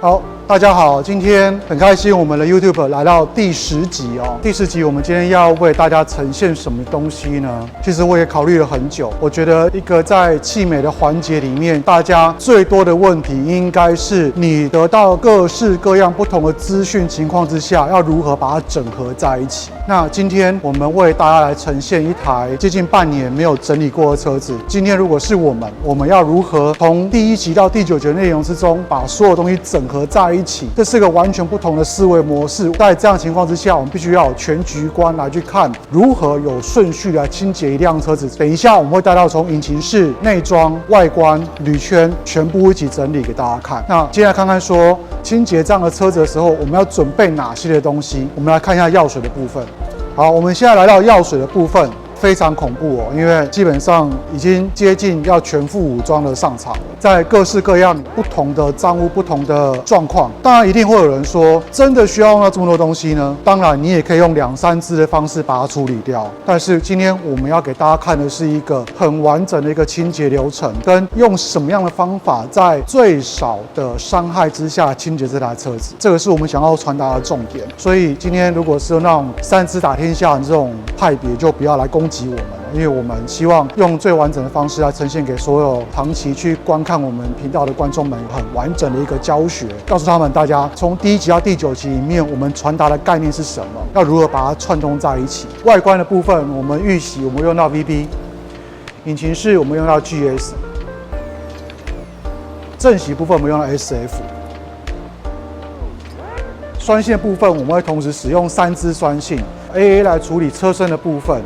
好，大家好，今天很开心，我们的 YouTube 来到第10集哦。第10集我们今天要为大家呈现什么东西呢？其实我也考虑了很久，我觉得一个在汽美的环节里面，大家最多的问题应该是你得到各式各样不同的资讯情况之下，要如何把它整合在一起。那今天我们为大家来呈现一台接近半年没有整理过的车子。今天如果是我们要如何从第1集到第9集的内容之中，把所有东西整合在一起？这是个完全不同的思维模式。在这样的情况之下，我们必须要有全局观来去看如何有顺序来清洁一辆车子。等一下我们会带到从引擎室、内装、外观、铝圈全部一起整理给大家看。那接下来看看说清洁这样的车子的时候，我们要准备哪些的东西？我们来看一下药水的部分。好，我们现在来到药水的部分。非常恐怖哦，因为基本上已经接近要全副武装的上场了，在各式各样不同的脏污、不同的状况。当然，一定会有人说，真的需要用到这么多东西呢？当然，你也可以用2、3支的方式把它处理掉。但是今天我们要给大家看的是一个很完整的一个清洁流程，跟用什么样的方法在最少的伤害之下清洁这台车子，这个是我们想要传达的重点。所以今天如果是那种3支打天下的这种派别，就不要来攻击我们了，因为我们希望用最完整的方式来呈现给所有长期去观看我们频道的观众们很完整的一个教学，告诉他们大家从第1集到第9集里面我们传达的概念是什么，要如何把它串通在一起。外观的部分，我们预习我们用到 VB， 引擎室我们用到 GS， 正洗部分我们用到 SF， 酸性部分我们会同时使用3支酸性。AA 来处理车身的部分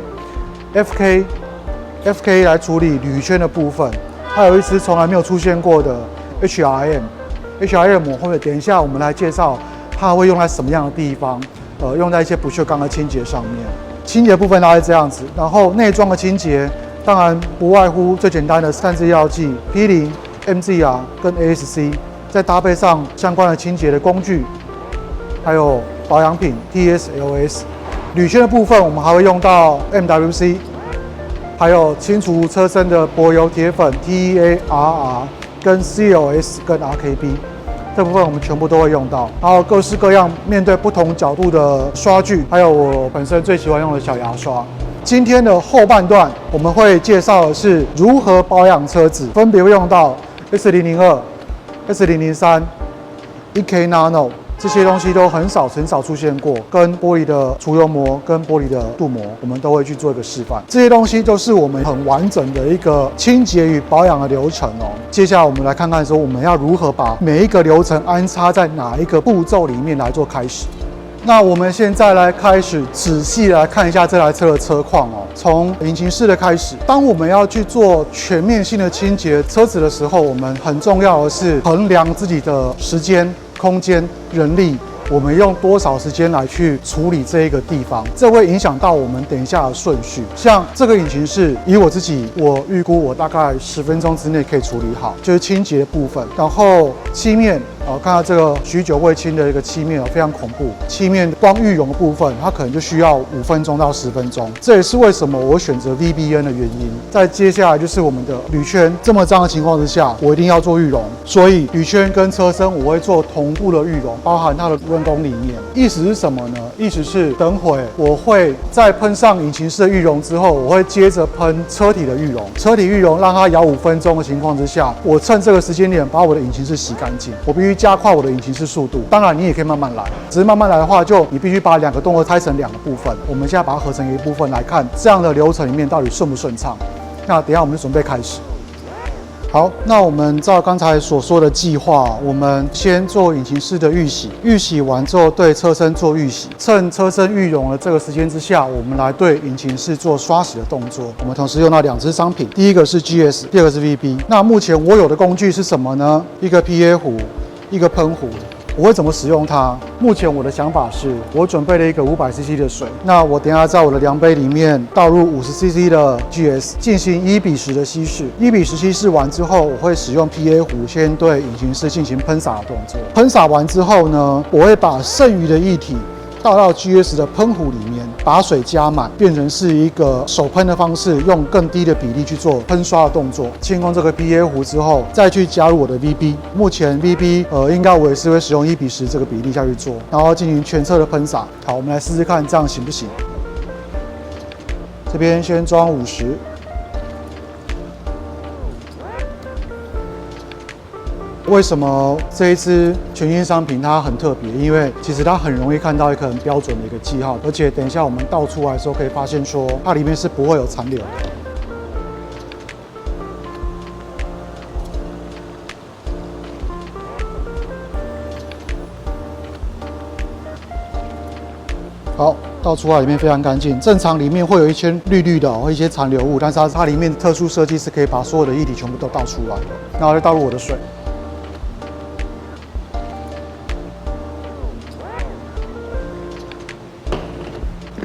，FK 来处理铝圈的部分，还有一支从来没有出现过的 HRM 我后面等一下我们来介绍它会用在什么样的地方，用在一些不锈钢的清洁上面。清洁部分大概是这样子，然后内装的清洁当然不外乎最简单的3支药剂 P0、MZR 跟 ASC， 再搭配上相关的清洁的工具，还有保养品 TS、LS。铝圈的部分，我们还会用到 MWC， 还有清除车身的柏油铁粉 TEARR 跟 CLS 跟 RKB， 这部分我们全部都会用到。还有各式各样面对不同角度的刷具，还有我本身最喜欢用的小牙刷。今天的后半段我们会介绍的是如何保养车子，分别会用到 S002、S003、1K Nano。这些东西都很少出现过，跟玻璃的除油膜跟玻璃的镀膜，我们都会去做一个示范。这些东西都是我们很完整的一个清洁与保养的流程哦。接下来我们来看看说，我们要如何把每一个流程安插在哪一个步骤里面来做开始。那我们现在来开始仔细来看一下这台车的车况哦。从引擎室的开始，当我们要去做全面性的清洁车子的时候，我们很重要的是衡量自己的时间、空间、人力，我们用多少时间来去处理这一个地方，这会影响到我们等一下的顺序。像这个引擎室，以我自己，我预估我大概10分钟之内可以处理好，就是清洁的部分。然后漆面。看到这个许久未清的一个漆面非常恐怖。漆面光浴溶的部分，它可能就需要5分钟到10分钟，这也是为什么我选择 VBN 的原因。再接下来就是我们的铝圈，这么脏的情况之下，我一定要做浴溶，所以铝圈跟车身我会做同步的浴溶，包含它的人工里面。意思是什么呢？意思是等会我会在喷上引擎室的浴溶之后，我会接着喷车体的浴溶。车体浴溶让它摇5分钟的情况之下，我趁这个时间点把我的引擎室洗干净。我必须加快我的引擎室速度，当然你也可以慢慢来，只是慢慢来的话，就你必须把2个动作拆成2个部分。我们现在把它合成一部分来看，这样的流程里面到底顺不顺畅。那等一下我们就准备开始。好，那我们照刚才所说的计划，我们先做引擎室的预洗，预洗完之后对车身做预洗，趁车身预溶的这个时间之下，我们来对引擎室做刷洗的动作。我们同时用到2支商品，第一个是 GS， 第二个是 VB。那目前我有的工具是什么呢？一个 PA 壶，一个喷壶。我会怎么使用它？目前我的想法是，我准备了一个500cc 的水，那我等一下在我的量杯里面倒入50cc 的 GS， 进行1:10的稀释。1:10稀释完之后，我会使用 PA 壶先对引擎室进行喷洒的动作。喷洒完之后呢，我会把剩余的液体倒到 GS 的喷壶里面，把水加满，变成是一个手喷的方式，用更低的比例去做喷刷的动作。清空这个 PA 壶之后，再去加入我的 VB。目前 VB 应该我也是会使用1:10这个比例下去做，然后进行全侧的喷洒。好，我们来试试看这样行不行？这边先装50。为什么这一支全新商品它很特别？因为其实它很容易看到一个很标准的一个记号，而且等一下我们倒出来的时候可以发现说，它里面是不会有残留的。好，倒出来里面非常干净。正常里面会有一圈绿绿的一些残留物，但是它里面的特殊设计是可以把所有的液体全部都倒出来的。然后再倒入我的水。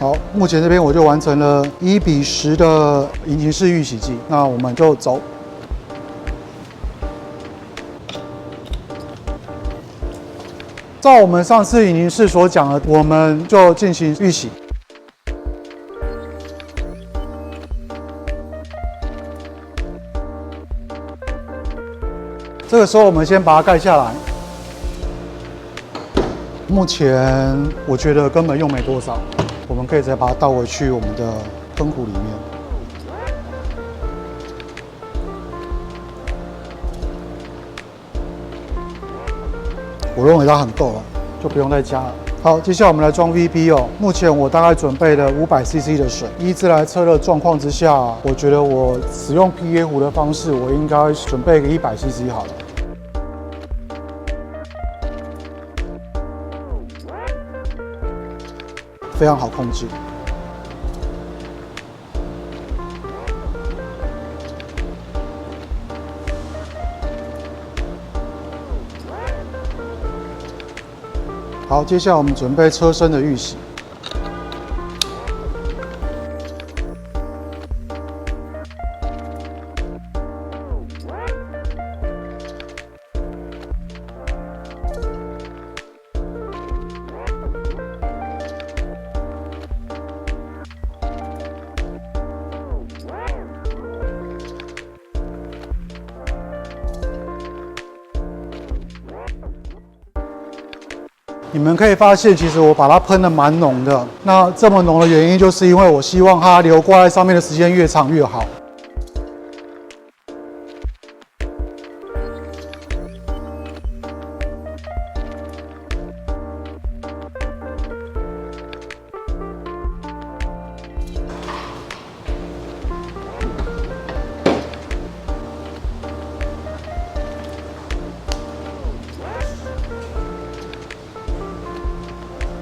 好，目前这边我就完成了1:10的引擎式预洗剂，那我们就走。照我们上次引擎式所讲的，我们就进行预洗。这个时候我们先把它盖下来。目前我觉得根本用没多少。我们可以再把它倒回去我们的喷壶里面。我认为它很够了，就不用再加了。好，接下来我们来装 VB 哦。目前我大概准备了500cc 的水。依自来车的状况之下，我觉得我使用 PA 壶的方式，我应该准备个100cc 好了。非常好控制。好，接下来我们准备车身的预洗。你们可以发现，其实我把它喷得蛮浓的。那这么浓的原因，就是因为我希望它留挂在上面的时间越长越好。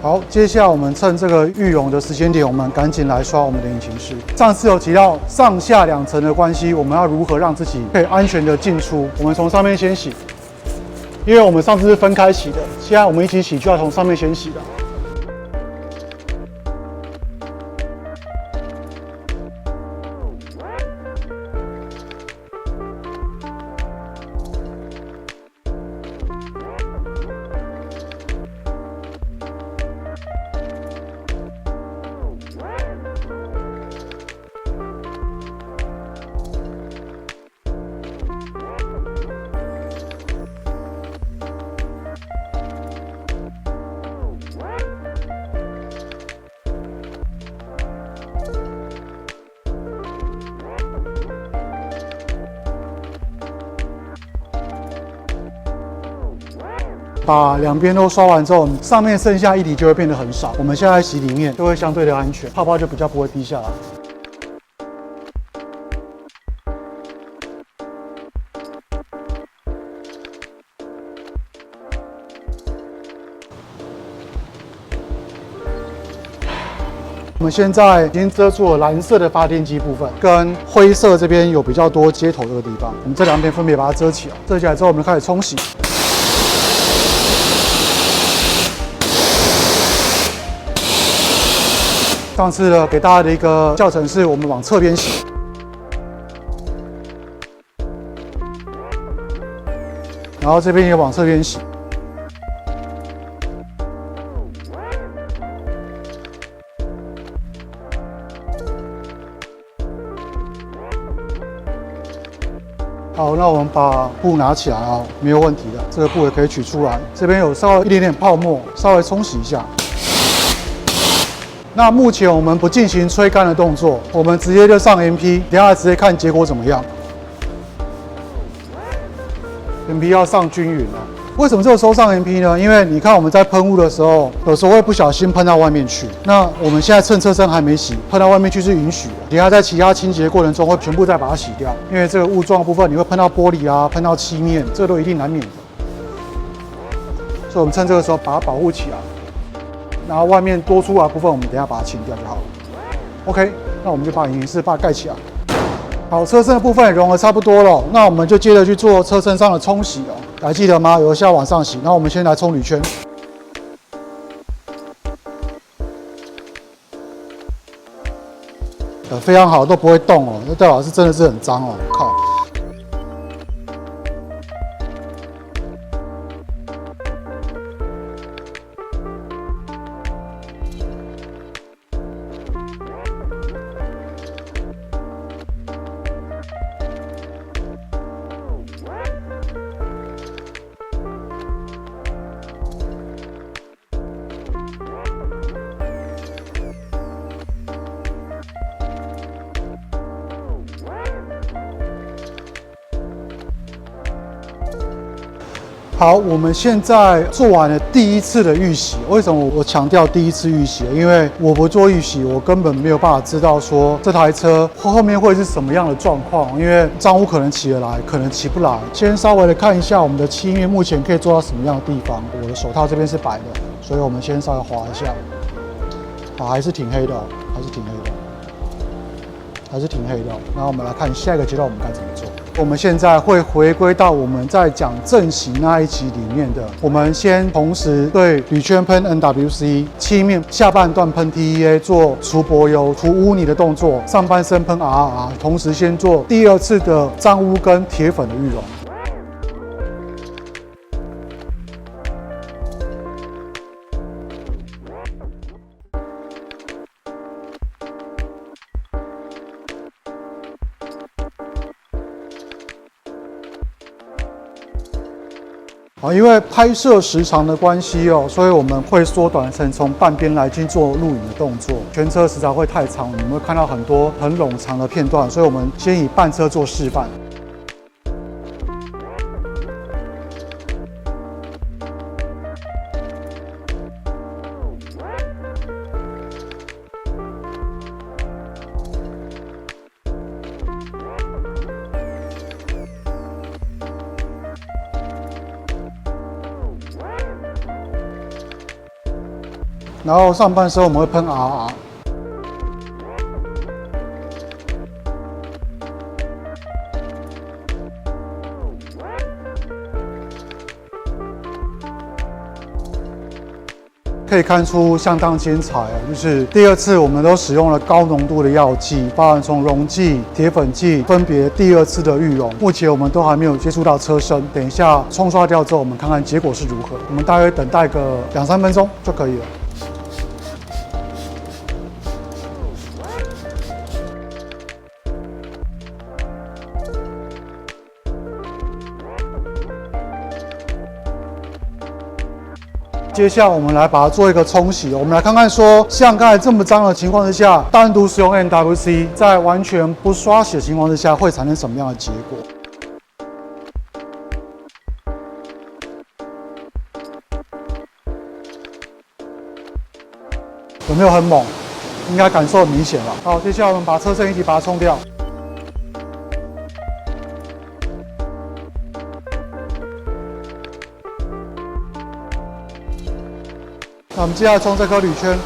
好，接下来我们趁这个预溶的时间点，我们赶紧来刷我们的引擎室。上次有提到上下2层的关系，我们要如何让自己可以安全的进出？我们从上面先洗，因为我们上次是分开洗的，现在我们一起洗就要从上面先洗了。把2边都刷完之后，上面剩下液体就会变得很少。我们现在洗里面就会相对的安全，泡泡就比较不会滴下来。我们现在已经遮住了蓝色的发电机部分，跟灰色这边有比较多接头这个地方。我们这2边分别把它遮起来。遮起来之后，我们开始冲洗。上次呢，给大家的一个教程是我们往侧边洗，然后这边也往侧边洗。好，那我们把布拿起来哦，没有问题的，这个布也可以取出来。这边有稍微一点点泡沫，稍微冲洗一下。那目前我们不进行吹干的动作，我们直接就上 MP， 等一下直接看结果怎么样。MP 要上均匀了。为什么这个时候上 MP 呢？因为你看我们在喷雾的时候，有时候会不小心喷到外面去。那我们现在趁车身还没洗，喷到外面去是允许的。等一下在其他清洁过程中会全部再把它洗掉，因为这个雾状的部分你会喷到玻璃啊，喷到漆面，这都一定难免的。所以我们趁这个时候把它保护起来。然后外面多出来的部分，我们等一下把它清掉就好了。OK， 那我们就把引擎室把它盖起来。好，车身的部分也融合差不多了，那我们就接着去做车身上的冲洗哦。还记得吗？有一下往上洗，然后我们先来冲铝圈。非常好，都不会动哦，那代表是真的是很脏哦，靠。好，我们现在做完了第一次的预洗。为什么我强调第一次预洗？因为我不做预洗，我根本没有办法知道说这台车后面会是什么样的状况。因为脏污可能起得来，可能起不来。先稍微的看一下我们的漆面目前可以做到什么样的地方。我的手套这边是白的，所以我们先稍微滑一下。好，还是挺黑的哦，还是挺黑的，还是挺黑的哦。然后我们来看下一个阶段我们该怎么做。我们现在会回归到我们在讲正洗那一集里面的，我们先同时对铝圈喷 NWC， 漆面下半段喷 TEA 做除柏油、除污泥的动作，上半身喷 RRR， 同时先做第二次的脏污跟铁粉的预溶。好，因为拍摄时长的关系哦，所以我们会缩短成从半边来去做录影的动作。全车时长会太长，你们会看到很多很冗长的片段，所以我们先以半车做示范。然后上半身我们会喷 RR， 可以看出相当精彩哦。就是第二次我们都使用了高浓度的药剂，包含从溶剂、铁粉剂，分别第二次的预溶。目前我们都还没有接触到车身，等一下冲刷掉之后，我们看看结果是如何。我们大约等待个2-3分钟就可以了。接下来我们来把它做一个冲洗，我们来看看说，像刚才这么脏的情况之下，单独使用 NWC， 在完全不刷洗的情况之下，会产生什么样的结果？有没有很猛？应该感受很明显了。好，接下来我们把车身一起把它冲掉。那我们接下来冲这颗铝圈。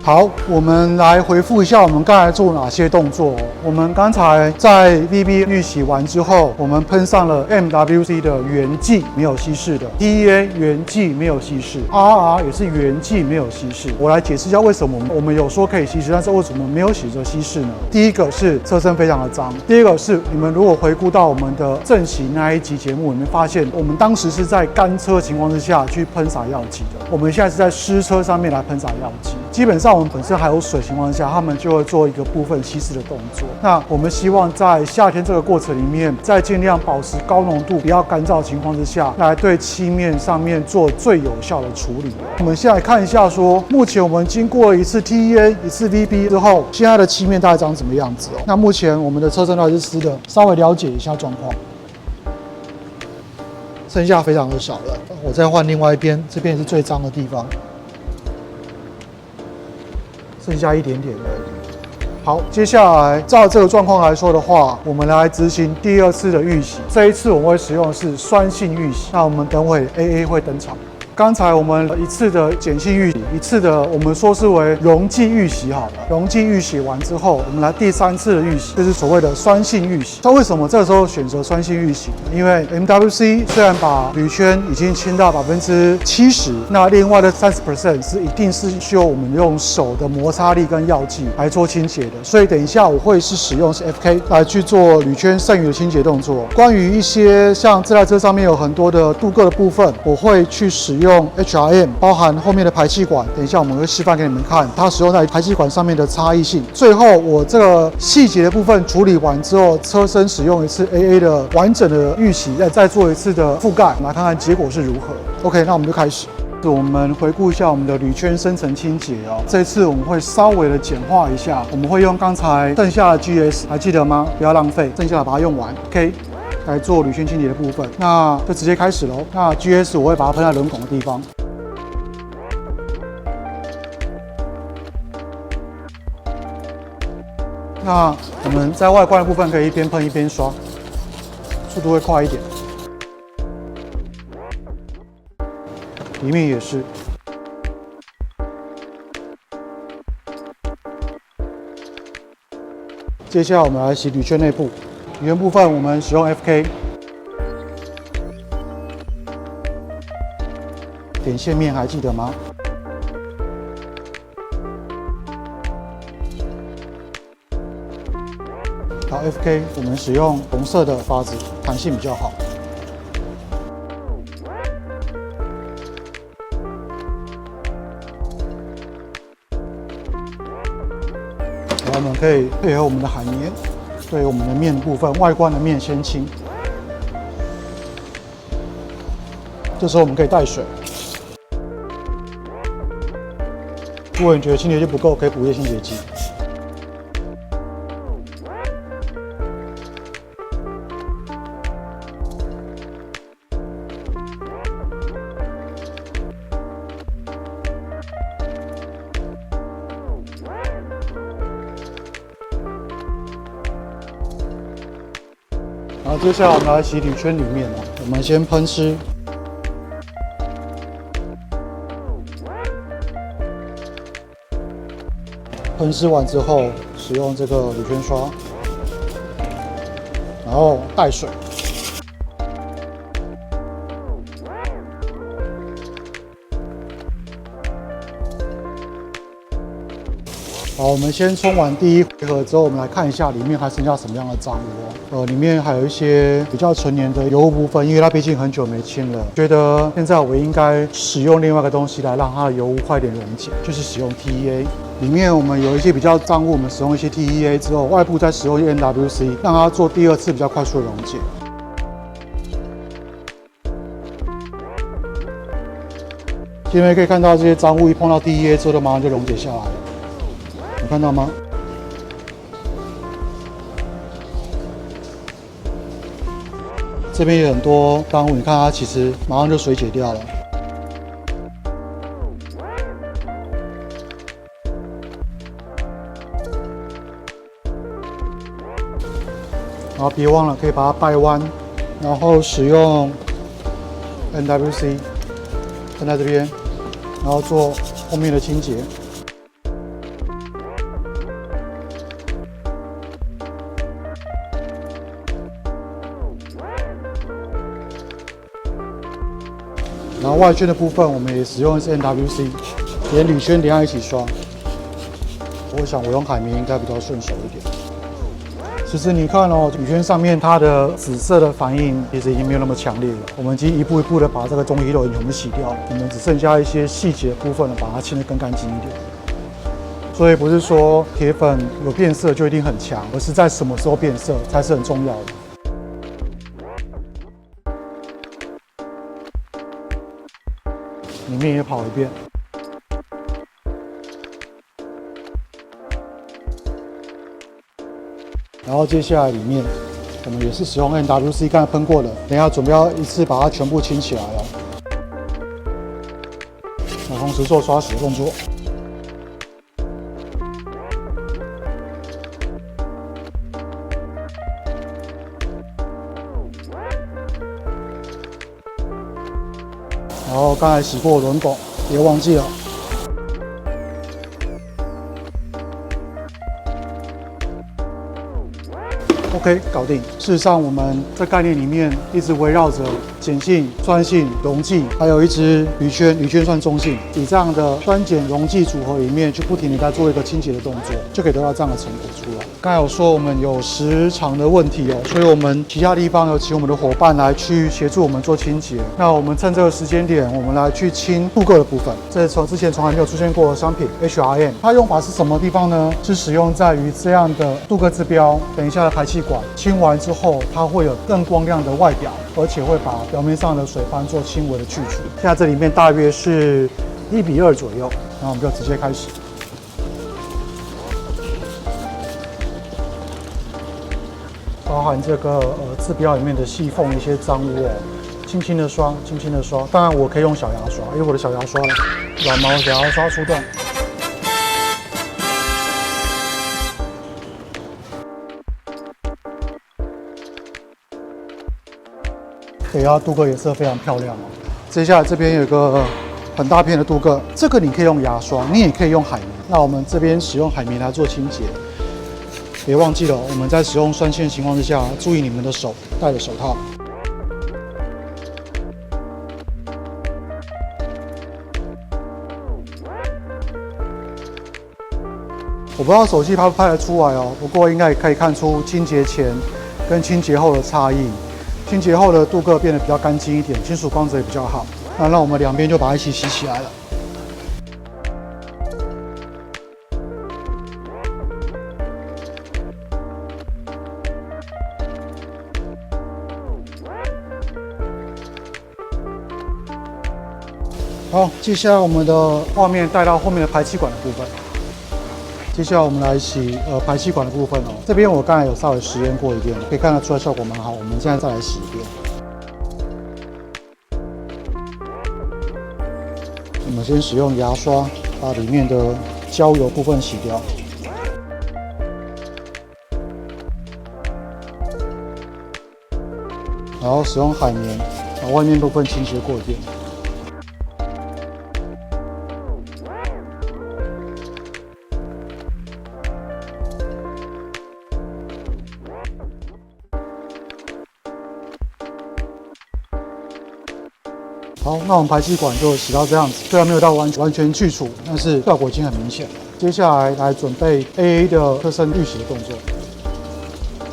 好，我们来回复一下我们刚才做哪些动作。我们刚才在 VB 预洗完之后，我们喷上了 MWC 的原剂没有稀释的 ，TEA 原剂没有稀释 ，RR 也是原剂没有稀释。我来解释一下为什么我们有说可以稀释，但是为什么没有选择稀释呢？第一个是车身非常的脏，第二个是你们如果回顾到我们的正洗那一集节目，你们发现我们当时是在干车情况之下去喷洒药剂的，我们现在是在湿车上面来喷洒药剂。基本上我们本身还有水情况下，他们就会做一个部分稀释的动作。那我们希望在夏天这个过程里面，在尽量保持高浓度、比较干燥的情况之下，来对漆面上面做最有效的处理。我们现在看一下说，目前我们经过了一次 TEA、一次 VB 之后，现在的漆面大概长什么样子哦？那目前我们的车身都是湿的，稍微了解一下状况。剩下非常的少了，我再换另外一边，这边是最脏的地方。剩下一点点而已。好，接下来照这个状况来说的话，我们来执行第二次的预洗。这一次我们会使用的是酸性预洗。那我们等会 AA 会登场。刚才我们一次的碱性预洗，一次的我们说是为溶剂预洗好了。溶剂预洗完之后，我们来第三次的预洗，就是所谓的酸性预洗。那为什么这个时候选择酸性预洗呢？因为 MWC 虽然把铝圈已经清到70%，那另外的30%是一定是需要我们用手的摩擦力跟药剂来做清洁的。所以等一下我会是使用是 FK 来去做铝圈剩余的清洁动作。关于一些像这台车上面有很多的镀铬的部分，我会去使用 HRM， 包含后面的排气管。等一下我们会示范给你们看，它使用在排气管上面的差异性。最后我这个细节的部分处理完之后，车身使用一次 AA 的完整的预洗，再做一次的覆盖，来看看结果是如何。OK， 那我们就开始。我们回顾一下我们的铝圈深层清洁哦。这次我们会稍微的简化一下，我们会用刚才剩下的 GS， 还记得吗？不要浪费，剩下的把它用完。OK。来做铝圈清洁的部分，那就直接开始喽。那 GS 我会把它喷在轮拱的地方。那我们在外观的部分可以一边喷一边刷，速度会快一点。里面也是。接下来我们来洗铝圈内部。铝圈部分我们使用 FK， 点线面还记得吗？好 ，FK 我们使用红色的刷子，弹性比较好。然后我们可以配合我们的海绵。对我们的面部分，外观的面先清。这时候我们可以带水。如果你觉得清洁剂不够，可以补液清洁剂。然后接下来我们来洗铝圈里面哦，我们先喷湿，喷湿完之后，使用这个铝圈刷，然后带水。好，我们先冲完第一回合之后，我们来看一下里面还剩下什么样的脏污哦。里面还有一些比较纯黏的油污部分，因为它毕竟很久没清了。觉得现在我应该使用另外一个东西来让它的油污快点溶解，就是使用 TEA。里面我们有一些比较脏污，我们使用一些 TEA 之后，外部再使用一些 MWC， 让它做第二次比较快速的溶解。这边可以看到这些脏污一碰到 TEA 之后，马上就溶解下来了。有看到吗？这边有很多脏污，你看它其实马上就水解掉了。然后别忘了可以把它掰弯，然后使用 MWC 喷在这边，然后做后面的清洁。然后外圈的部分我们也使用的是 NWC， 连铝圈连在一起刷。我想我用海绵应该比较顺手一点。其实你看哦，铝圈上面它的紫色的反应其实已经没有那么强烈了。我们已经一步一步的把这个中遗漏全部洗掉了，我们只剩下一些细节部分了，把它清得更干净一点。所以不是说铁粉有变色就一定很强，而是在什么时候变色才是很重要的。里面也跑一遍。然后接下来里面，我们也是使用 NWC 刚才喷过的，等一下准备要一次把它全部清起来了。那同时做刷洗的动作。然后刚才洗过轮拱，别忘记了。OK， 搞定。事实上，我们这概念里面一直围绕着碱性、酸性、溶剂，还有一支铝圈，铝圈算中性，以这样的酸碱溶剂组合里面，去不停地在做一个清洁的动作，就可以得到这样的成果出来。刚才有说我们有时长的问题哦，所以我们其他地方有请我们的伙伴来去协助我们做清洁。那我们趁这个时间点，我们来去清镀铬的部分。这是之前从来没有出现过的商品 HRM， 它用法是什么地方呢？是使用在于这样的镀铬制标，等一下的排气管清完之后，它会有更光亮的外表，而且会把表面上的水斑做轻微的去除。现在这里面大约是1:2左右，然后我们就直接开始。包含这个字标里面的细缝一些脏污哦，轻轻的刷，轻轻的刷。当然我可以用小牙刷，因为我的小牙刷软毛小牙刷出动。对，然后镀铬颜色非常漂亮哦。接下来这边有一个很大片的镀铬，这个你可以用牙刷，你也可以用海绵。那我们这边使用海绵来做清洁。别忘记了，我们在使用酸性的情况之下，注意你们的手戴着手套。我不知道手机拍不拍得出来哦，不过应该也可以看出清洁前跟清洁后的差异。清洁后的镀铬变得比较干净一点，金属光泽也比较好。那我们两边就把它一起洗起来了。好，接下来我们的画面带到后面的排气管的部分。接下来我们来洗排气管的部分哦。这边我刚才有稍微实验过一遍，可以看得出来效果蛮好。我们现在再来洗一遍。我们先使用牙刷把里面的焦油部分洗掉。然后使用海绵把外面部分清洁过一遍。好，那我们排气管就洗到这样子，虽然没有到完全去除，但是效果已经很明显了。接下来准备 AA 的车身预洗的动作。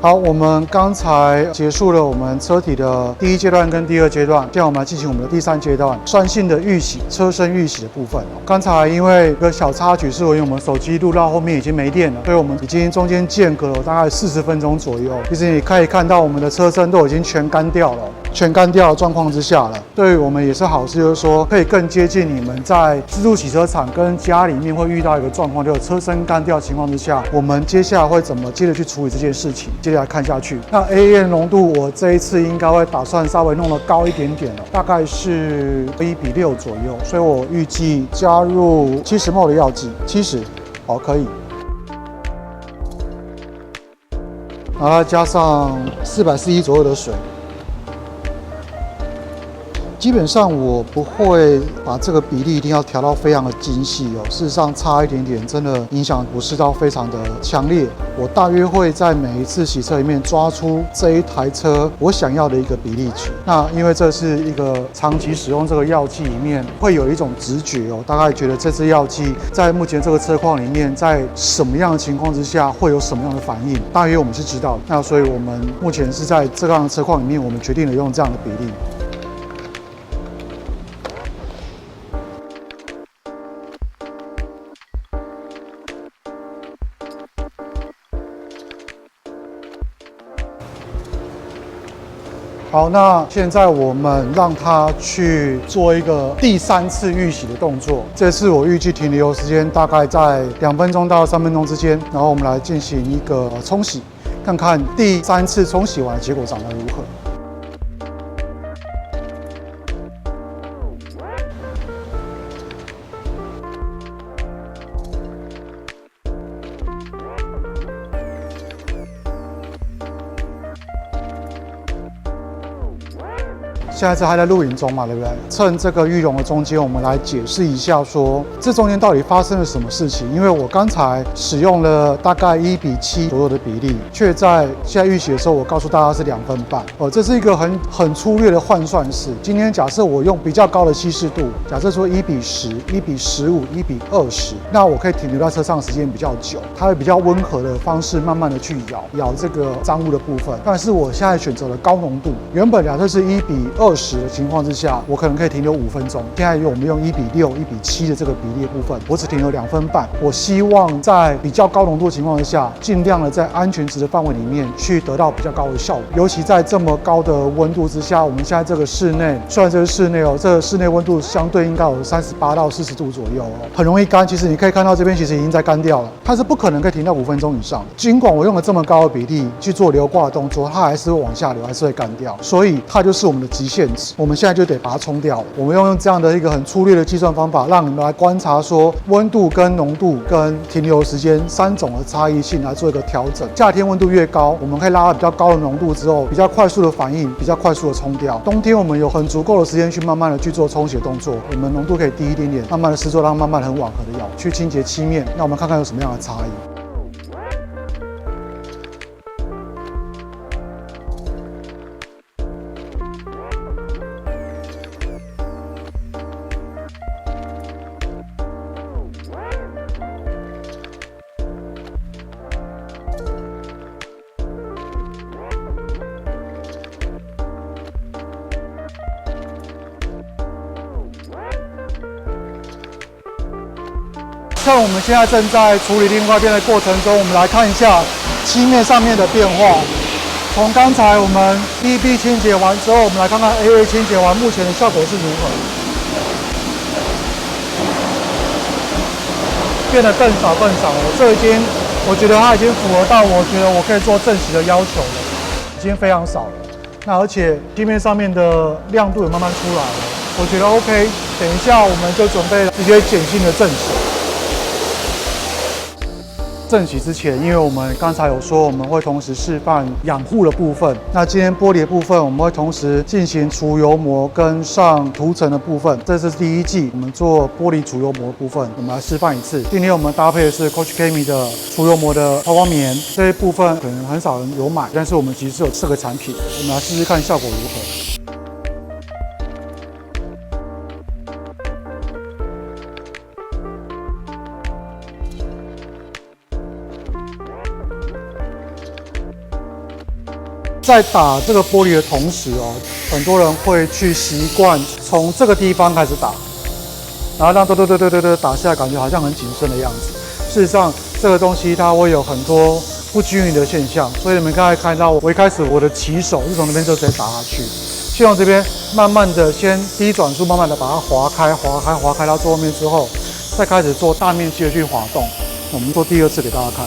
好，我们刚才结束了我们车体的第1阶段跟第2阶段，现在我们来进行我们的第3阶段酸性的预洗，车身预洗的部分。刚才因为有个小插曲是因为我们手机录到后面已经没电了，所以我们已经中间间隔了大概40分钟左右。其实你可以看到我们的车身都已经全干掉了。全干掉的状况之下了，对于我们也是好事，就是说可以更接近你们在自助洗车场跟家里面会遇到一个状况，就是车身干掉的情况之下，我们接下来会怎么接着去处理这件事情？接下来看下去。那 AA 浓度我这一次应该会打算稍微弄得高一点点了，大概是1:6左右，所以我预计加入70 ml 的药剂，70，好，可以。然后加上440左右的水。基本上我不会把这个比例一定要调到非常的精细哦。事实上差一点点，真的影响不是到非常的强烈。我大约会在每一次洗车里面抓出这一台车我想要的一个比例值。那因为这是一个长期使用这个药剂里面会有一种直觉哦，大概觉得这支药剂在目前这个车况里面，在什么样的情况之下会有什么样的反应，大约我们是知道的。那所以我们目前是在这样的车况里面，我们决定了用这样的比例。好，那现在我们让它去做一个第3次预洗的动作。这次我预计停留时间大概在2分钟到3分钟之间，然后我们来进行一个冲洗，看看第3次冲洗完的结果长得如何。现在是还在录影中嘛，对不对？趁这个玉龙的中间，我们来解释一下说这中间到底发生了什么事情。因为我刚才使用了大概1:7左右的比例，却在现在预洗的时候，我告诉大家是2分半。这是一个很粗略的换算式。今天假设我用比较高的稀释度，假设说1:10、1:15、1:20，那我可以停留在车上的时间比较久，它会比较温和的方式慢慢的去咬这个脏污的部分。但是我现在选择了高浓度，原本假设是1:20的情况之下，我可能可以停留5分钟。现在我们用1:6、1:7的这个比例的部分，我只停留2分半。我希望在比较高浓度的情况之下，尽量的在安全值的范围里面去得到比较高的效果。尤其在这么高的温度之下，我们现在这个室内，虽然这是室内哦，这个室内温度相对应该有38到40度左右哦，很容易干。其实你可以看到这边其实已经在干掉了，它是不可能可以停到5分钟以上。尽管我用了这么高的比例去做流挂的动作，它还是会往下流，还是会干掉。所以它就是我们的极限值，我们现在就得把它冲掉了。我们用这样的一个很粗略的计算方法，让你们来观察说温度跟浓度跟停留时间3种的差异性来做一个调整。夏天温度越高，我们可以拉到比较高的浓度之后，比较快速的反应，比较快速的冲掉。冬天我们有很足够的时间去慢慢的去做冲洗动作，我们浓度可以低一点点，慢慢的施作，让慢慢的很缓和的去清洁漆面。那我们看看有什么样的差异。看我们现在正在处理另外一边的过程中，我们来看一下漆面上面的变化。从刚才我们 BB 清洁完之后，我们来看看 AA 清洁完目前的效果是如何。变得更少了，这已经，我觉得它已经符合到我觉得我可以做正洗的要求了，已经非常少了。那而且漆面上面的亮度也慢慢出来了，我觉得 OK。等一下我们就准备直接碱性的正洗。正洗之前，因为我们刚才有说我们会同时示范养护的部分，那今天玻璃的部分我们会同时进行除油膜跟上涂层的部分。这是第一季我们做玻璃除油膜的部分，我们来示范一次。今天我们搭配的是 Coach Chemi 的除油膜的抛光棉，这一部分可能很少人有买，但是我们其实有这个产品，我们来试试看效果如何。在打这个玻璃的同时哦，很多人会去习惯从这个地方开始打，然后让对打下来，感觉好像很谨慎的样子。事实上，这个东西它会有很多不均匀的现象，所以你们刚才看到我一开始我的起手是从那边就直接打下去，希望这边慢慢的先低转速，慢慢的把它划开到最后面之后，再开始做大面积的去滑动。我们做第2次给大家看，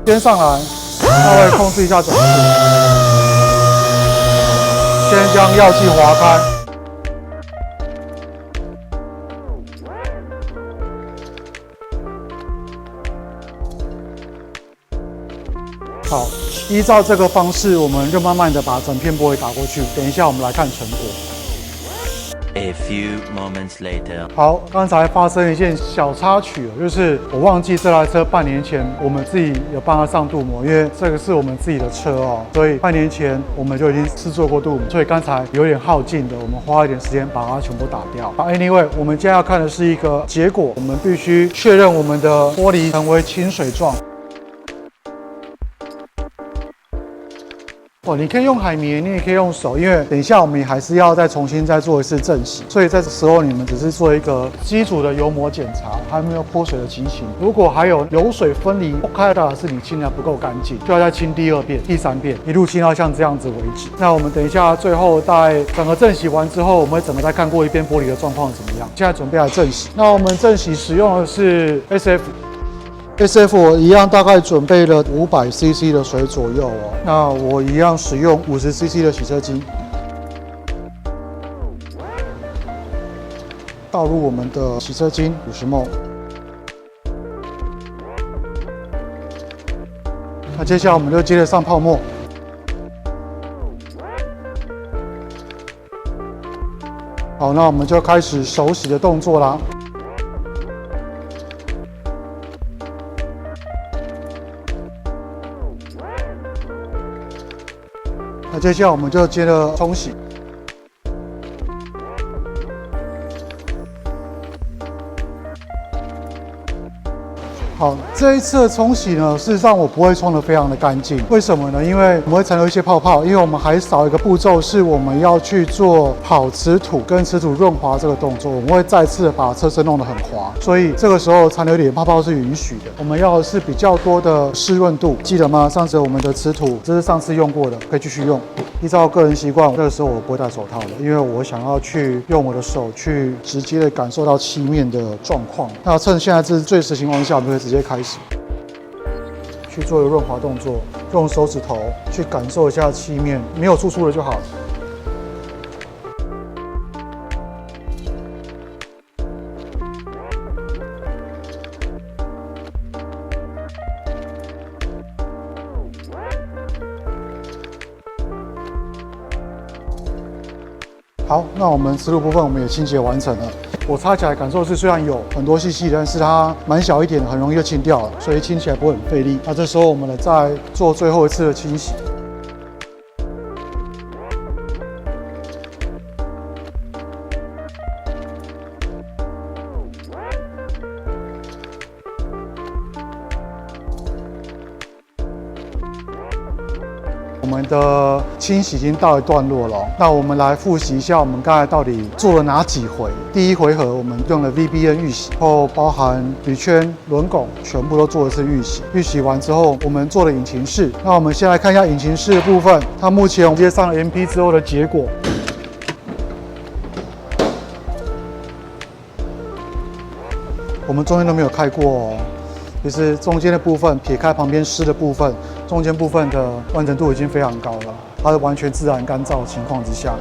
先上来。稍微控制一下转速，先将药剂划开，好，依照这个方式，我们就慢慢的把整片玻璃打过去。等一下我们来看成果。A few moments later. 好，刚才发生一件小插曲了，就是我忘记这台车半年前我们自己有帮它上镀膜，因为这个是我们自己的车哦，所以半年前我们就已经试做过镀膜，所以刚才有点耗尽的，我们花一点时间把它全部打掉。Anyway， 我们今天要看的是一个结果，我们必须确认我们的玻璃成为清水状。你可以用海绵，你也可以用手，因为等一下我们还是要再重新做一次正洗，所以在这时候你们只是做一个基础的油膜检查，还没有泼水的情形。如果还有油水分离，开的是你清的不够干净，就要再清第2遍、第3遍，一路清到像这样子为止。那我们等一下最后在整个正洗完之后，我们会整个再看过一遍玻璃的状况怎么样。现在准备来正洗，那我们正洗使用的是 SF 我一样大概准备了500cc 的水左右哦。那我一样使用50cc 的洗车精，倒入我们的洗车精50ml。那接下来我们就接着上泡沫。好，那我们就开始手洗的动作啦。那接下来我们就接着冲洗。好，这一次的冲洗呢，事实上我不会冲得非常的干净，为什么呢？因为我们会残留一些泡泡，因为我们还少一个步骤，是我们要去做跑瓷土跟瓷土润滑这个动作，我们会再次的把车身弄得很滑，所以这个时候残留一点泡泡是允许的。我们要的是比较多的湿润度，记得吗？上次我们的瓷土，这是上次用过的，可以继续用。依照个人习惯，这个时候我不会戴手套的，因为我想要去用我的手去直接的感受到漆面的状况。那趁现在这是最实情况下，我们可以直接开始去做一个润滑动作，用手指头去感受一下漆面，没有出处的就好。好，那我们瓷土部分我们也清洁完成了。我擦起来感受是虽然有很多细细的，但是它蛮小一点的，很容易就清掉了，所以清起来不会很费力。那这时候我们再做最后一次的清洗。我们的清洗已经到一段落了，那我们来复习一下我们刚才到底做了哪几回。第一回合我们用了 VBN 预洗，后包含铝圈、轮拱，全部都做了一次预洗。预洗完之后，我们做了引擎室。那我们先来看一下引擎室的部分，它目前我们接上了 MP 之后的结果。我们中间都没有开过哦。就是中间的部分，撇开旁边湿的部分，中间部分的完整度已经非常高了，它是完全自然干燥的情况之下。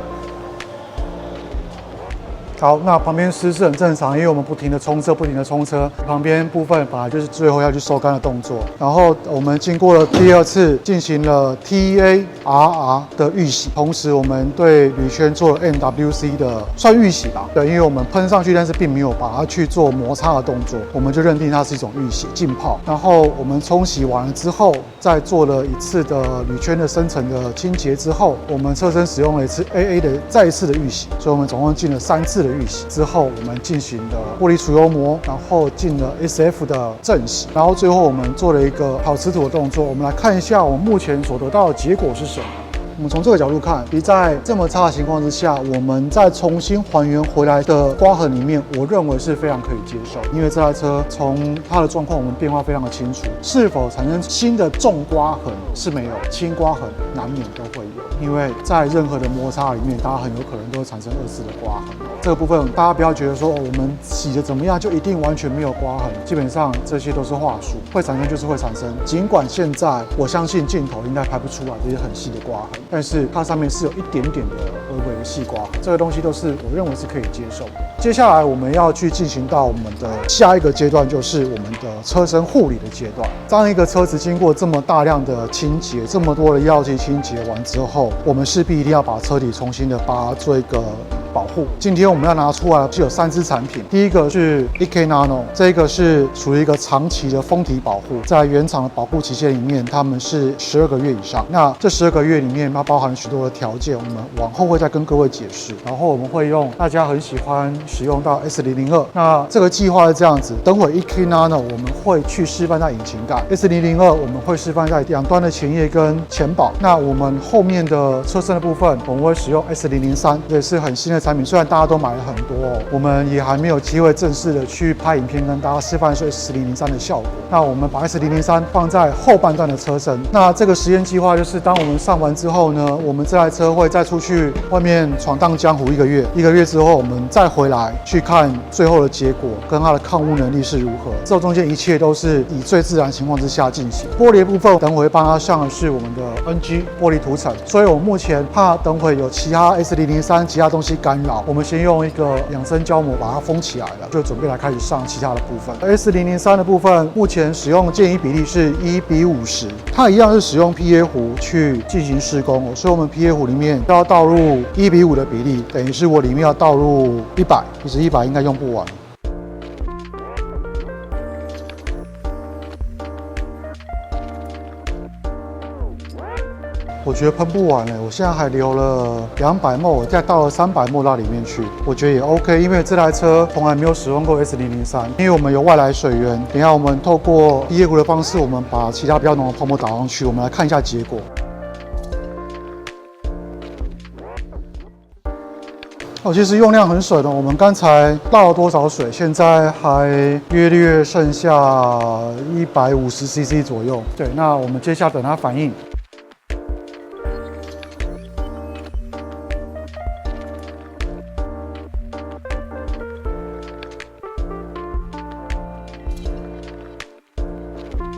好，那旁边湿是很正常，因为我们不停的冲车，旁边部分本来就是最后要去收干的动作。然后我们经过了第2次进行了 TARR 的预洗，同时我们对铝圈做了 MWC 的算预洗吧，对，因为我们喷上去，但是并没有把它去做摩擦的动作，我们就认定它是一种预洗浸泡。然后我们冲洗完了之后，再做了一次的铝圈的深层的清洁之后，我们车身使用了一次 AA 的再一次的预洗，所以我们总共进了3次的预洗之后，我们进行了玻璃除油膜，然后进了 SF 的正洗，然后最后我们做了一个跑瓷土的动作。我们来看一下我们目前所得到的结果是什么。我们从这个角度看，在这么差的情况之下，我们再重新还原回来的刮痕里面，我认为是非常可以接受。因为这台车从它的状况，我们变化非常的清楚，是否产生新的重刮痕是没有，轻刮痕难免都会有。因为在任何的摩擦里面，大家很有可能都会产生2次的刮痕。这个部分大家不要觉得说我们洗的怎么样就一定完全没有刮痕，基本上这些都是话术，会产生就是会产生。尽管现在我相信镜头应该拍不出来这些很细的刮痕。但是它上面是有一点点的微微的细刮，这个东西都是我认为是可以接受的。接下来我们要去进行到我们的下一个阶段，就是我们的车身护理的阶段。当一个车子经过这么大量的清洁，这么多的药剂清洁完之后，我们势必一定要把车体重新的把它做一个保护。今天我们要拿出来是有3支产品，第一个是 EK Nano， 这个是属于一个长期的封体保护，在原厂的保护期限里面，他们是12个月以上。那这12个月里面，它包含许多的条件，我们往后会再跟各位解释。然后我们会用大家很喜欢使用到 S002， 那这个计划是这样子，等会 EK Nano 我们会去示范在引擎盖 ，S002 我们会示范在两端的前叶跟前保。那我们后面的车身的部分，我们会使用 S003， 也是很新的产品，虽然大家都买了很多哦，我们也还没有机会正式的去拍影片跟大家示范说 S003 的效果。那我们把 S003 放在后半段的车身。那这个实验计划就是，当我们上完之后呢，我们这台车会再出去外面闯荡江湖1个月，1个月之后我们再回来去看最后的结果跟它的抗污能力是如何。这中间一切都是以最自然情况之下进行。玻璃的部分，等会帮它上的是我们的 NG 玻璃涂层，所以我目前怕等会有其他 S003 其他东西干扰，我们先用一个2层胶膜把它封起来了，就准备来开始上其他的部分。S003 的部分目前使用建议比例是1:50，它一样是使用 PA 壶去进行施工哦，所以我们 PA 壶里面要倒入1:5的比例，等于是我里面要倒入100，其实100应该用不完。我觉得喷不完我现在还留了200ml，我再倒了300ml到里面去，我觉得也 OK， 因为这台车从来没有使用过 S003， 因为我们有外来水源，等一下我们透过 PA 壶的方式，我们把其他比较浓的泡沫倒上去，我们来看一下结果。其实用量很省的，我们刚才倒了多少水？现在还约剩下150cc 左右。对，那我们接下来等它反应。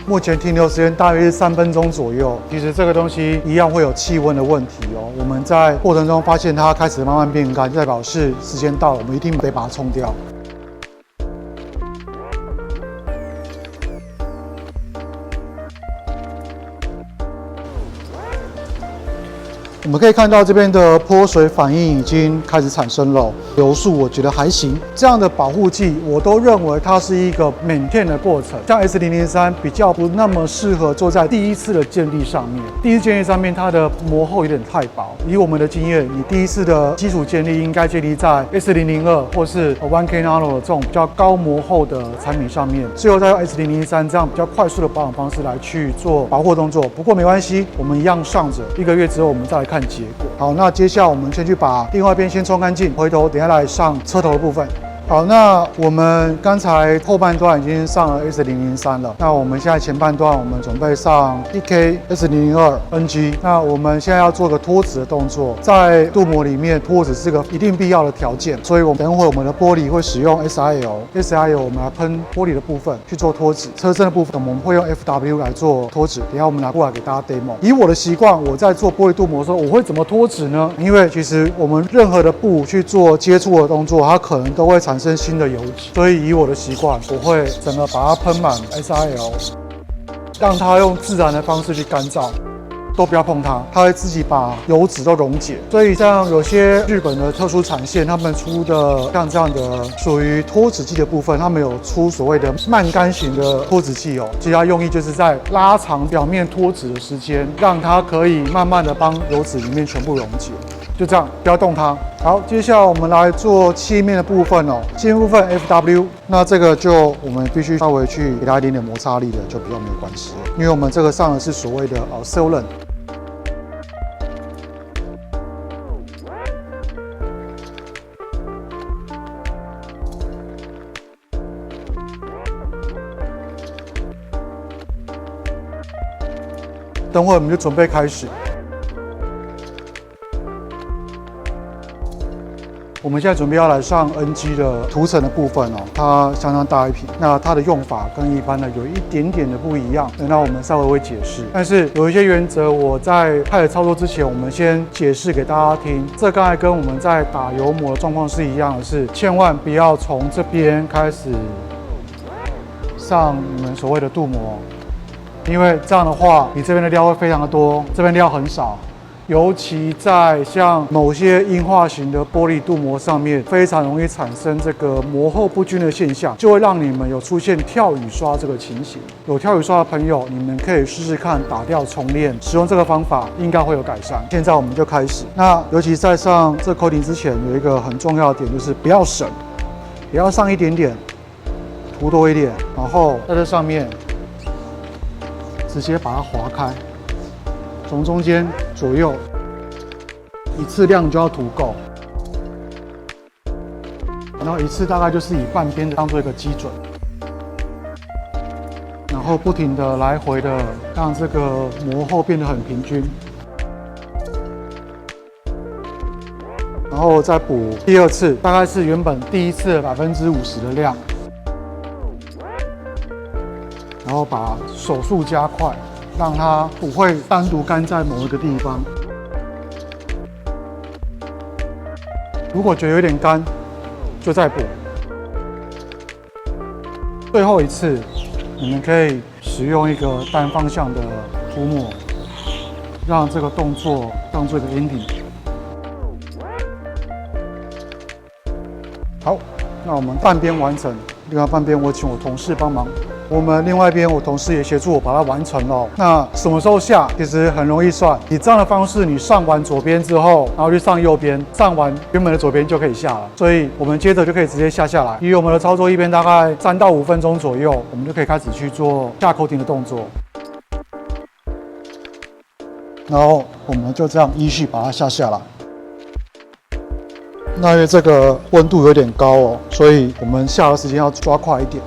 目前停留时间大约是3分钟左右。其实这个东西一样会有气温的问题哦。我们在过程中发现它开始慢慢变干，代表是时间到了，我们一定得把它冲掉。我们可以看到这边的泼水反应已经开始产生了，流速我觉得还行。这样的保护剂我都认为它是一个 maintain 的过程，像 S003 比较不那么适合做在第一次的建立上面。第一次建立上面它的膜厚有点太薄，以我们的经验，你第一次的基础建立应该建立在 S002 或是 1K Nano 的这种比较高膜厚的产品上面，最后再用 S003 这样比较快速的保养方式来去做保护动作。不过没关系，我们一样上着，1个月之后我们再来看结果。好，那接下来我们先去把另外一边先冲干净，回头等一下来上车头的部分。好，那我们刚才后半段已经上了 S003 了，那我们现在前半段我们准备上 EK S002 NG。那我们现在要做个脱脂的动作，在镀膜里面脱脂是个一定必要的条件，所以我们等会我们的玻璃会使用 SIL 我们来喷玻璃的部分去做脱脂，车身的部分我们会用 FW 来做脱脂。等一下我们拿过来给大家 demo。以我的习惯，我在做玻璃镀膜的时候，我会怎么脱脂呢？因为其实我们任何的布去做接触的动作，它可能都会产生新的油脂，所以以我的习惯，我会整个把它喷满 SIL， 让它用自然的方式去干燥，都不要碰它，它会自己把油脂都溶解。所以像有些日本的特殊产线，他们出的像这样的属于脱脂剂的部分，他们有出所谓的慢干型的脱脂剂哦，其实它用意就是在拉长表面脱脂的时间，让它可以慢慢的帮油脂里面全部溶解。就这样，不要动它。好，接下来我们来做漆面的部分哦。漆面部分 FW， 那这个就我们必须稍微去给它一点点摩擦力的，就比较没有关系了，因为我们这个上的是所谓的sealant。等会我们就准备开始。我们现在准备要来上 NG 的涂层的部分哦，它相当大一瓶，那它的用法跟一般的有一点点的不一样，等到我们稍微会解释。但是有一些原则，我在开始操作之前，我们先解释给大家听。这刚才跟我们在打油膜的状况是一样的，是千万不要从这边开始上你们所谓的镀膜，因为这样的话，你这边的料会非常的多，这边料很少。尤其在像某些硬化型的玻璃镀膜上面，非常容易产生这个膜厚不均的现象，就会让你们有出现跳雨刷这个情形。有跳雨刷的朋友，你们可以试试看打掉重练，使用这个方法应该会有改善。现在我们就开始。那尤其在上这 coating 之前，有一个很重要的点就是不要省，不要上一点点，涂多一点，然后在这上面直接把它划开。从中间左右一次量就要涂够，然后一次大概就是以半边的当做一个基准，然后不停的来回的让这个膜厚变得很平均，然后再补第二次，大概是原本第一次的50%的量，然后把手速加快。让它不会单独干在某一个地方。如果觉得有点干，就再补。最后一次，你们可以使用一个单方向的涂抹，让这个动作当做一个 ending。好，那我们半边完成，另外半边我请我同事帮忙。我们另外一边，我同事也协助我把它完成了。那什么时候下？其实很容易算。以这样的方式，你上完左边之后，然后去上右边，上完原本的左边就可以下了。所以我们接着就可以直接下来。以我们的操作一边大概3到5分钟左右，我们就可以开始去做下coating的动作。然后我们就这样依序把它下来。那因为这个温度有点高哦，所以我们下的时间要抓快一点。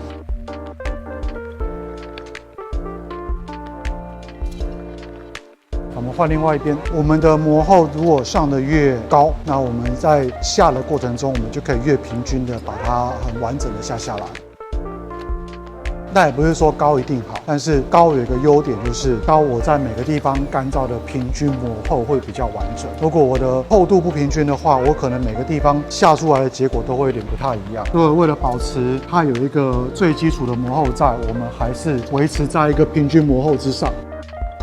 我们换另外一边，我们的膜厚如果上的越高，那我们在下的过程中，我们就可以越平均的把它很完整的下来。那也不是说高一定好，但是高有一个优点就是高我在每个地方干燥的平均膜厚会比较完整。如果我的厚度不平均的话，我可能每个地方下出来的结果都会有点不太一样。所以为了保持它有一个最基础的膜厚在，我们还是维持在一个平均膜厚之上。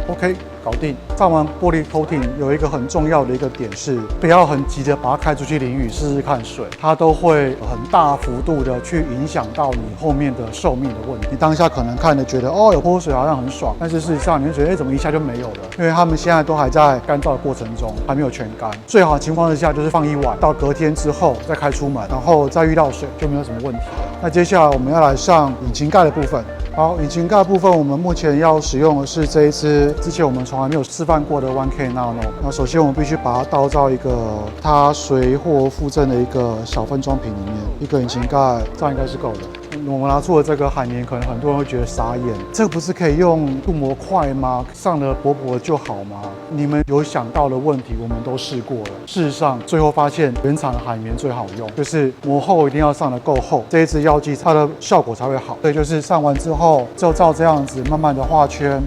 OK， 搞定。上完玻璃 coating 有一个很重要的一个点是，不要很急的把它开出去淋雨试试看水，它都会很大幅度的去影响到你后面的寿命的问题。你当下可能看着觉得哦有泼水好像很爽，但是事实上你会觉得怎么一下就没有了？因为他们现在都还在干燥的过程中，还没有全干。最好的情况之下就是放一晚，到隔天之后再开出门，然后再遇到水就没有什么问题了。那接下来我们要来上引擎盖的部分。好，引擎盖部分我们目前要使用的是这一支之前我们从来没有示范过的 1K Nano。那首先我们必须把它倒到一个它随货附赠的一个小分装瓶里面，一个引擎盖这样应该是够的。我们拿出了这个海绵，可能很多人会觉得傻眼，这个不是可以用镀膜块吗？上的薄薄的就好吗？你们有想到的问题，我们都试过了。事实上，最后发现原厂的海绵最好用，就是膜厚一定要上得够厚，这一支药剂它的效果才会好。所以就是上完之后，就照这样子慢慢的画圈。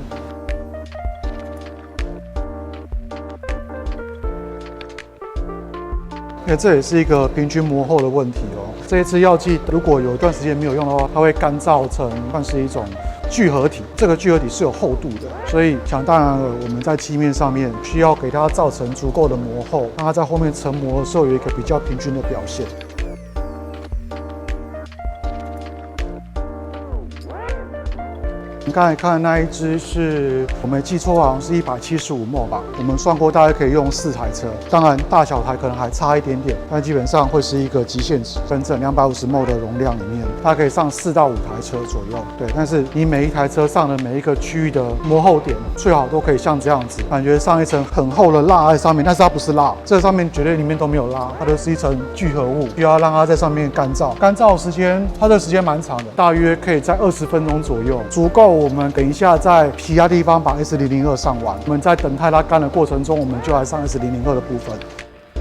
因为这也是一个平均膜厚的问题哦。这一支药剂如果有一段时间没有用的话，它会干燥成算是一种聚合体。这个聚合体是有厚度的，所以想当然了，我们在漆面上面需要给它造成足够的膜厚，让它在后面成膜的时候有一个比较平均的表现。你刚才看的那一支是我没记错，好像是175ml 吧。我们算过，大概可以用4台车。当然，大小台可能还差一点点，但基本上会是一个极限值。真正250ml 的容量里面，它可以上4到5台车左右。对，但是你每一台车上的每一个区域的膜厚点，最好都可以像这样子，感觉上一层很厚的蜡在上面，但是它不是蜡，这上面绝对里面都没有蜡，它都是一层聚合物，需要让它在上面干燥。干燥时间，它的时间蛮长的，大约可以在20分钟左右，足够我们等一下在其他地方把 S002 上完。我们在等待它干的过程中，我们就来上 S002 的部分。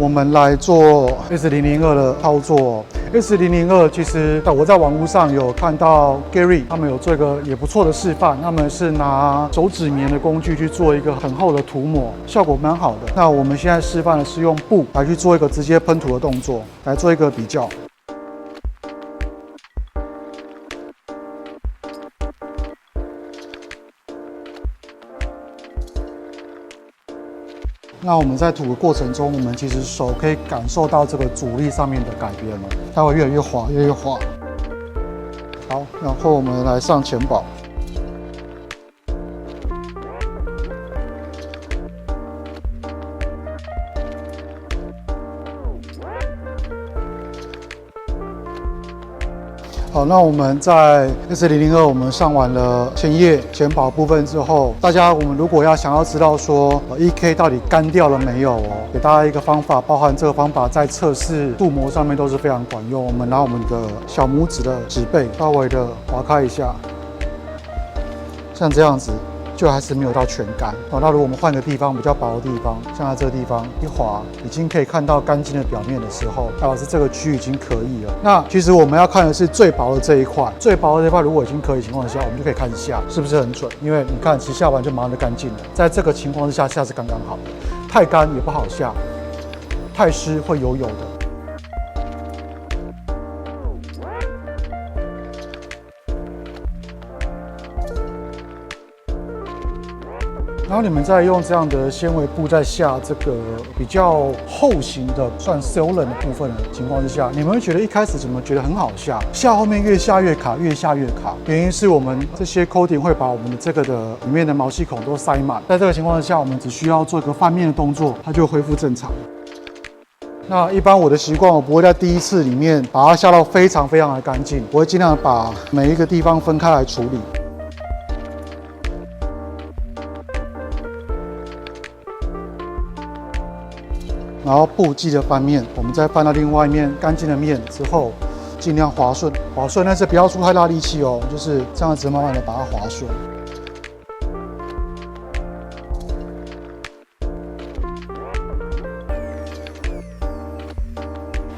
我们来做 S002的操作。S002其实我在网络上有看到 Gary 他们有做一个也不错的示范，他们是拿手指棉的工具去做一个很厚的涂抹，效果蛮好的。那我们现在示范的是用布来去做一个直接喷涂的动作，来做一个比较。那我们在涂的过程中，我们其实手可以感受到这个阻力上面的改变了，它会越来越滑，越来越滑。好，然后我们来上前保。好，那我们在 S002我们上完了前叶前保部分之后，大家我们如果想要知道说EK 到底干掉了没有给大家一个方法，包含这个方法在测试镀膜上面都是非常管用。我们拿我们的小拇指的指背稍微的划开一下，像这样子。就还是没有到全干那如果我们换个地方比较薄的地方，像在这个地方一划，已经可以看到干净的表面的时候，代表是这个区域已经可以了。那其实我们要看的是最薄的这一块，最薄的这一块如果已经可以情况下，我们就可以看下是不是很准。因为你看，其实下完就马上就干净了。在这个情况之下，下是刚刚好的，太干也不好下，太湿会油油的。然后你们再用这样的纤维布在下这个比较厚型的算 Seolan 的部分的情况之下，你们会觉得一开始怎么觉得很好下，下后面越下越卡，越下越卡。原因是我们这些 coating 会把我们的这个的里面的毛细孔都塞满。在这个情况之下，我们只需要做一个翻面的动作，它就恢复正常。那一般我的习惯，我不会在第一次里面把它下到非常非常的干净，我会尽量把每一个地方分开来处理。然后布记得翻面，我们再翻到另外一面干净的面之后，尽量滑顺，但是不要出太大力气哦，就是这样子慢慢的把它滑顺。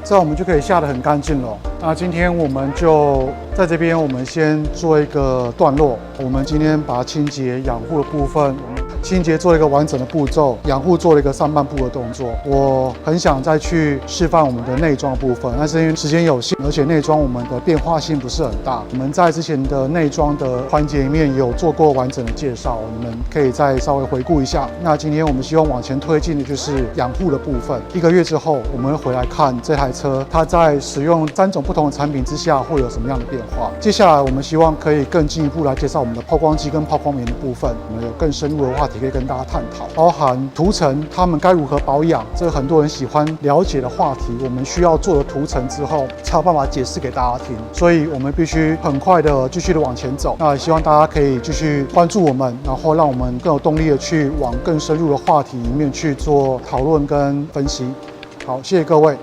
这样我们就可以下得很干净了。那今天我们就在这边，我们先做一个段落。我们今天把清洁养护的部分，清洁做一个完整的步骤，养护做了一个上半部的动作。我很想再去示范我们的内装部分，但是因为时间有限，而且内装我们的变化性不是很大。我们在之前的内装的环节里面有做过完整的介绍，你们可以再稍微回顾一下。那今天我们希望往前推进的就是养护的部分。1个月之后，我们会回来看这台车，它在使用3种不同的产品之下会有什么样的变化。接下来我们希望可以更进一步来介绍我们的抛光机跟抛光棉的部分，我们有更深入的话题可以跟大家探讨，包含涂层它们该如何保养，这很多人喜欢了解的话题。我们需要做了涂层之后，才有办法解释给大家听，所以我们必须很快的继续的往前走。那也希望大家可以继续关注我们，然后让我们更有动力的去往更深入的话题里面去做讨论跟分析。好，谢谢各位。